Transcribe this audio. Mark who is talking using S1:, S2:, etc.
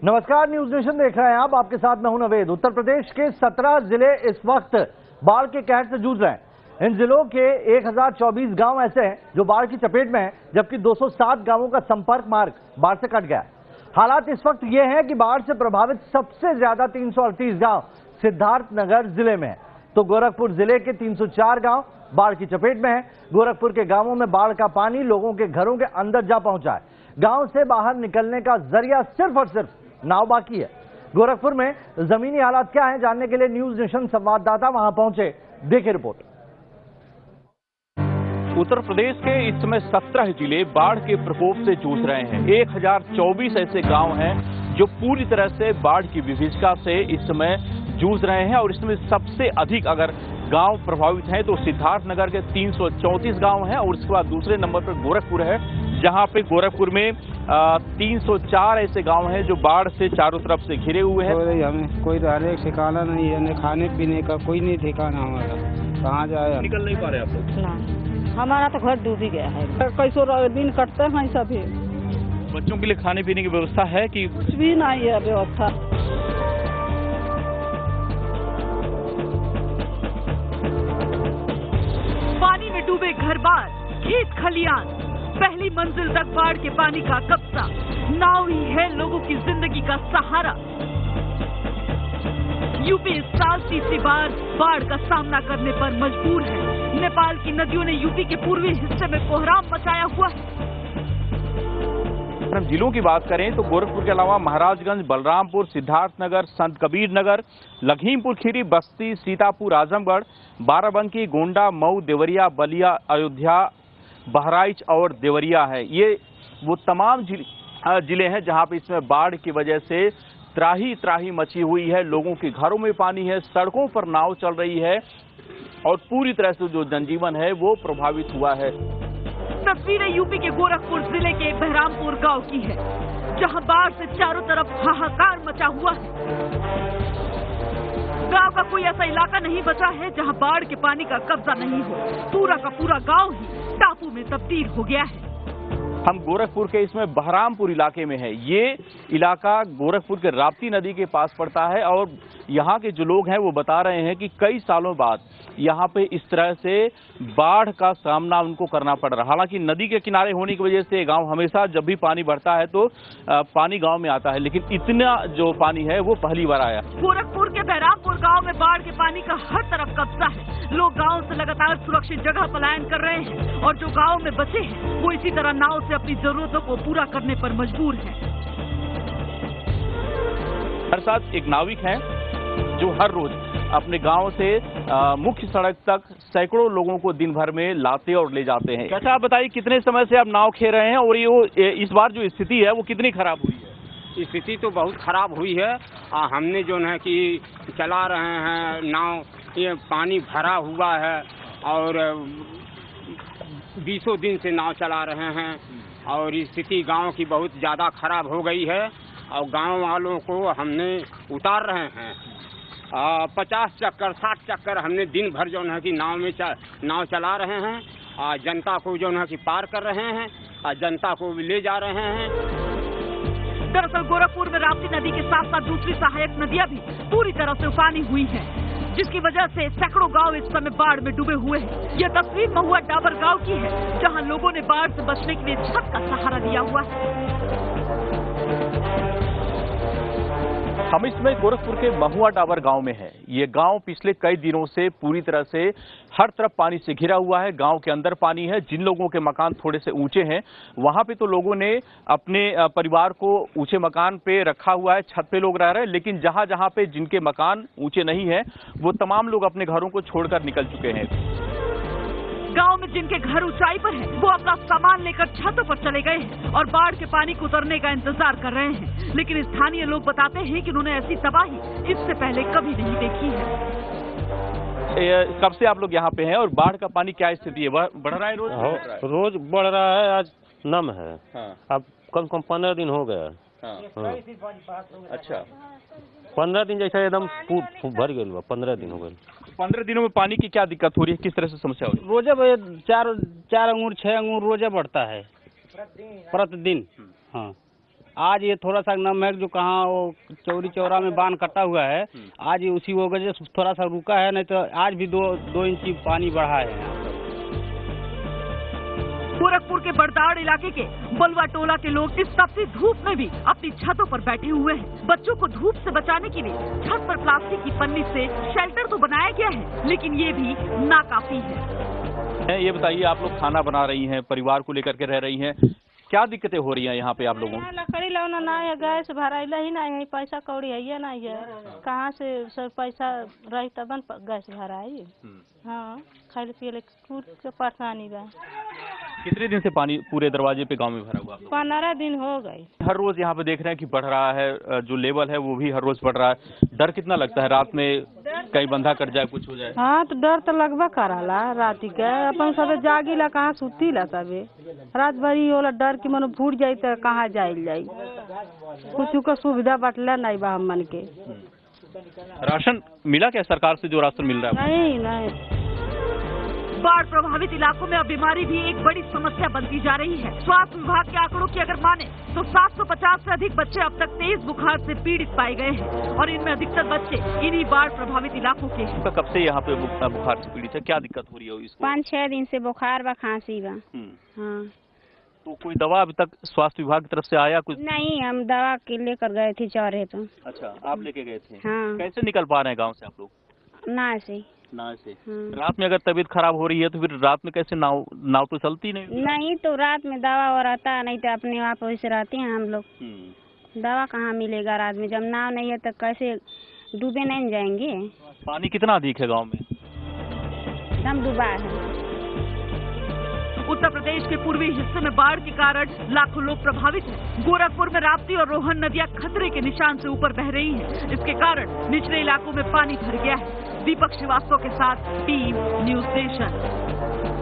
S1: नमस्कार, news nation देख रहे हैं आप। आपके साथ मैं हूं नवेद। उत्तर प्रदेश के 17 जिले इस वक्त बाढ़ के कहर से जूझ रहे हैं। इन जिलों के 1024 गांव ऐसे हैं जो बाढ़ की चपेट में हैं, जबकि 207 गांवों का संपर्क मार्ग बाढ़ से कट गया है। हालात इस वक्त ये हैं कि बाढ़ से प्रभावित सबसे ज्यादा 338 गांव सिद्धार्थनगर जिले में है, तो गोरखपुर जिले के 304 गांव बाढ़ की चपेट में है। गोरखपुर के गांवों में बाढ़ का पानी लोगों के घरों के अंदर जा पहुंचा है। गांव से बाहर निकलने का जरिया सिर्फ और सिर्फ नाव बाकी है। गोरखपुर में जमीनी हालात क्या हैं, जानने के लिए न्यूज नेशन संवाददाता वहां पहुंचे। देखिए रिपोर्ट।
S2: उत्तर प्रदेश के इस समय 17 जिले बाढ़ के प्रकोप से जूझ रहे हैं। 1024 ऐसे गांव हैं जो पूरी तरह से बाढ़ की विभीषिका से इस समय जूझ रहे हैं और इसमें सबसे अधिक अगर गांव प्रभावित हैं तो सिद्धार्थनगर के 334 गांव हैं और उसके बाद दूसरे नंबर पर गोरखपुर है, जहां पे गोरखपुर में 304 ऐसे गांव हैं जो बाढ़ से चारों तरफ से घिरे हुए हैं।
S3: हमें कोई रहने का ठिकाना नहीं है, न खाने पीने का कोई नहीं ठिकाना हमारा। कहाँ जाए?
S2: निकल नहीं पा रहे आप लोग?
S4: ना, हमारा तो घर डूब ही गया है।
S5: कैसो दिन कटते हैं सभी।
S2: बच्चों के लिए खाने पीने की व्यवस्था है कि
S5: कुछ भी नहीं है व्यवस्था।
S6: पानी में डूबे घर बार, खेत खलियान, पहली मंजिल तक बाढ़ के पानी का कब्जा। नाव ही है लोगों की जिंदगी का सहारा। यूपी इस साल तीसरी बार बाढ़ का सामना करने पर मजबूर है। नेपाल की नदियों ने यूपी के पूर्वी हिस्से में कोहराम मचाया हुआ है।
S2: हम जिलों की बात करें तो गोरखपुर के अलावा महाराजगंज, बलरामपुर, सिद्धार्थनगर, संत कबीर नगर, लखीमपुर खीरी, बस्ती, सीतापुर, आजमगढ़, बाराबंकी, गोंडा, मऊ, देवरिया, बलिया, अयोध्या, बहराइच और देवरिया है। ये वो तमाम जिले हैं जहां पे इसमें बाढ़ की वजह से त्राही त्राही मची हुई है। लोगों के घरों में पानी है, सड़कों पर नाव चल रही है और पूरी तरह से जो जनजीवन है वो प्रभावित हुआ है।
S6: तस्वीरें यूपी के गोरखपुर जिले के बहरामपुर गांव की है, जहां बाढ़ से चारों तरफ हाहाकार मचा हुआ है। गांव का कोई ऐसा इलाका नहीं बचा है जहां बाढ़ के पानी का कब्जा नहीं हो। पूरा का पूरा गांव ही टापू में तब्दील हो गया है।
S2: हम गोरखपुर के इसमें बहरामपुर इलाके में है। ये इलाका गोरखपुर के राप्ती नदी के पास पड़ता है और यहाँ के जो लोग हैं वो बता रहे हैं कि कई सालों बाद यहाँ पे इस तरह से बाढ़ का सामना उनको करना पड़ रहा है। हालांकि नदी के किनारे होने की वजह से गांव हमेशा जब भी पानी बढ़ता है तो पानी गांव में आता है, लेकिन इतना जो पानी है वो पहली बार आया।
S6: गोरखपुर के बहरामपुर गांव में बाढ़ के पानी का हर तरफ कब्जा है। लोग गांव से लगातार सुरक्षित जगह पलायन कर रहे हैं और जो गांव में बचे हैं वो इसी तरह नाव से अपनी जरूरतों को पूरा करने पर मजबूर है।
S2: हर साथ एक नाविक है जो हर रोज अपने गांव से मुख्य सड़क तक सैकड़ों लोगों को दिन भर में लाते और ले जाते हैं। कैसा आप बताइए, कितने समय से आप नाव खे रहे हैं और ये इस बार जो स्थिति है वो कितनी खराब हुई है?
S3: स्थिति तो बहुत खराब हुई है। हमने जो है कि चला रहे हैं नाव, ये पानी भरा हुआ है और 20 दिन से नाव चला रहे हैं और स्थिति गांव की बहुत ज़्यादा खराब हो गई है और गांव वालों को हमने उतार रहे हैं। 50 चक्कर 60 चक्कर हमने दिन भर जो है कि नाव चला रहे हैं। जनता को जो है कि पार कर रहे हैं, जनता को भी ले जा रहे हैं।
S6: दरअसल गोरखपुर में राप्ती नदी के साथ साथ दूसरी सहायक नदियां भी पूरी तरह से उफानी हुई हैं, जिसकी वजह से सैकड़ों गांव इस समय बाढ़ में डूबे हुए हैं। यह तस्वीर महुआ डाबर गांव की है, जहां लोगों ने बाढ़ से बचने के लिए छत का सहारा लिया हुआ है।
S2: हम इसमें गोरखपुर के महुआ डाबर गांव में है। ये गांव पिछले कई दिनों से पूरी तरह से हर तरफ पानी से घिरा हुआ है। गांव के अंदर पानी है। जिन लोगों के मकान थोड़े से ऊंचे हैं वहां पे तो लोगों ने अपने परिवार को ऊंचे मकान पे रखा हुआ है, छत पे लोग रह रहे हैं, लेकिन जहां जहां पे जिनके मकान ऊंचे नहीं है वो तमाम लोग अपने घरों को छोड़कर निकल चुके हैं।
S6: गांव में जिनके घर ऊंचाई पर हैं, वो अपना सामान लेकर छतों पर चले गए हैं और बाढ़ के पानी को उतरने का इंतजार कर रहे हैं। लेकिन स्थानीय लोग बताते हैं कि उन्होंने ऐसी तबाही इससे पहले कभी नहीं देखी है।
S2: कब से आप लोग यहाँ पे हैं और बाढ़ का पानी क्या स्थिति है? बढ़ रहा है?
S7: रोज बढ़ रहा है। आज नम है। अब कम 15 दिन हो गया।
S2: अच्छा,
S7: 15 दिन जैसा एकदम भर गया। 15 दिन हो गए।
S2: 15 दिनों में पानी की क्या दिक्कत हो रही है? किस तरह से समस्या हो रही है?
S3: रोजे 4 अंगूर 6 अंगूर रोजे बढ़ता है प्रतिदिन। हाँ,
S8: आज ये थोड़ा सा नम है जो कहाँ वो चौरी चौरा में बांध कटा हुआ है, आज ये उसी वजह से थोड़ा सा रुका है, नहीं तो आज भी दो इंची पानी बढ़ा है यहाँ पर।
S6: गोरखपुर के बड़दाड़ इलाके के बलुआ टोला के लोग इस तपती धूप में भी अपनी छतों पर बैठे हुए हैं। बच्चों को धूप से बचाने के लिए छत पर प्लास्टिक की पन्नी से शेल्टर तो बनाया गया है, लेकिन ये भी नाकाफी है।
S2: ये बताइए, आप लोग खाना बना रही हैं, परिवार को लेकर के रह रही हैं, क्या दिक्कतें हो रही हैं यहाँ पे आप लोगों को?
S5: लकड़ी लाना ना है, गैस भराइला ही नहीं है, पैसा कौड़ी है नहीं है, कहाँ से सब पैसा रही तब गैस भराई। हाँ, खाने पिए के परेशानी बा।
S2: कितने दिन से पानी पूरे दरवाजे पे गांव में भरा हुआ?
S5: 15 दिन हो गए।
S2: हर रोज यहाँ पे देख रहे हैं कि बढ़ रहा है, जो लेवल है वो भी हर रोज बढ़ रहा है। डर कितना लगता है रात में कहीं बंधा कट जाए, कुछ हो जाए?
S5: हाँ, तो डर तो लगभग कराला रात के, अपन सब जागीला कहाँ सुतीला सबे, रात भरी होला डर की मनो फूट जाये तो कहाँ जाइल जाई, कुछ का सुविधा बटला नहीं बा हम मन के।
S2: राशन मिला क्या सरकार से, जो राशन मिल रहा है?
S5: नहीं।
S6: बाढ़ प्रभावित इलाकों में अब बीमारी भी एक बड़ी समस्या बनती जा रही है। स्वास्थ्य विभाग के आंकड़ों की अगर माने तो 750 से अधिक बच्चे अब तक तेज बुखार से पीड़ित पाए गए हैं और इनमें अधिकतर बच्चे इन्हीं बाढ़ प्रभावित इलाकों के हैं।
S2: कब से यहाँ पे बुखार से पीड़ित है, क्या दिक्कत हो रही है इसको?
S4: 5-6 दिन से बुखार व खांसी बा। हाँ।
S2: तो कोई दवा अभी तक स्वास्थ्य विभाग की तरफ से आया कुछ?
S4: नहीं, हम दवा के लेकर गए थे चौरे तो।
S2: अच्छा, आप लेके गए थे?
S4: हाँ।
S2: कैसे निकल पा रहे हैं गाँव से आप लोग?
S4: ना से।
S2: रात में अगर तबीयत खराब हो रही है तो फिर रात में कैसे नाव तो चलती नहीं?
S4: तो रात में दवा और आता नहीं तो अपने आप वैसे रहते हैं हम लोग। दवा कहाँ मिलेगा रात में, जब नाव नहीं है तो कैसे डूबे नहीं जाएंगे।
S2: पानी कितना अधिक है गांव में?
S4: हम डूबा है।
S6: उत्तर प्रदेश के पूर्वी हिस्से में बाढ़ के कारण लाखों लोग प्रभावित हैं। गोरखपुर में राप्ती और रोहन नदियां खतरे के निशान से ऊपर बह रही हैं। इसके कारण निचले इलाकों में पानी भर गया है। दीपक श्रीवास्तव के साथ टीम न्यूज़ नेशन।